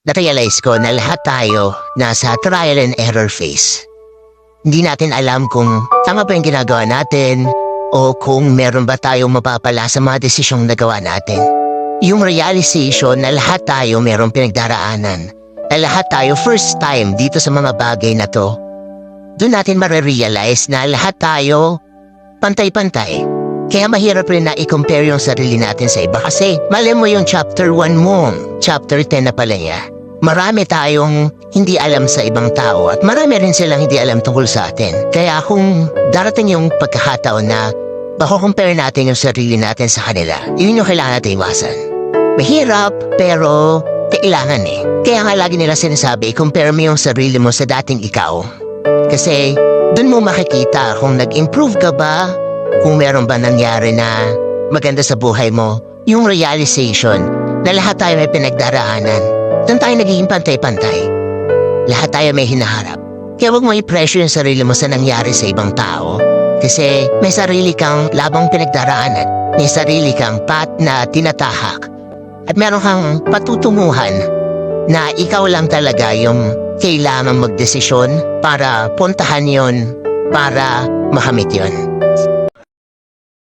na-realize ko na lahat tayo nasa trial and error phase. Hindi natin alam kung tama ba yung ginagawa natin o kung meron ba tayong mapapala sa mga desisyong nagawa natin. Yung realization na lahat tayo merong pinagdaraanan, na lahat tayo first time dito sa mga bagay na to, doon natin marirealize na lahat tayo pantay-pantay. Kaya mahirap rin na i-compare yung sarili natin sa iba kasi mali mo yung chapter 1 mo, chapter 10 na pala niya. Marami tayong hindi alam sa ibang tao at marami rin silang hindi alam tungkol sa atin. Kaya kung darating yung pagkakataon na bako-compare natin yung sarili natin sa kanila, yun yung kailangan natin iwasan. Mahirap pero kailangan eh. Kaya nga lagi nila sinasabi, compare mo yung sarili mo sa dating ikaw. Kasi dun mo makikita kung nag-improve ka ba, kung meron ba nangyari na maganda sa buhay mo, yung realization na lahat tayo may pinagdaraanan. Doon tayo nagiging pantay-pantay. Lahat tayo may hinaharap. Kaya huwag mo i-pressure yung sarili mo sa nangyari sa ibang tao. Kasi may sarili kang labang pinagdaraanan. May sarili kang path na tinatahak. At meron kang patutunguhan na ikaw lang talaga yung kailangan magdesisyon para puntahan yon, para makamit yon.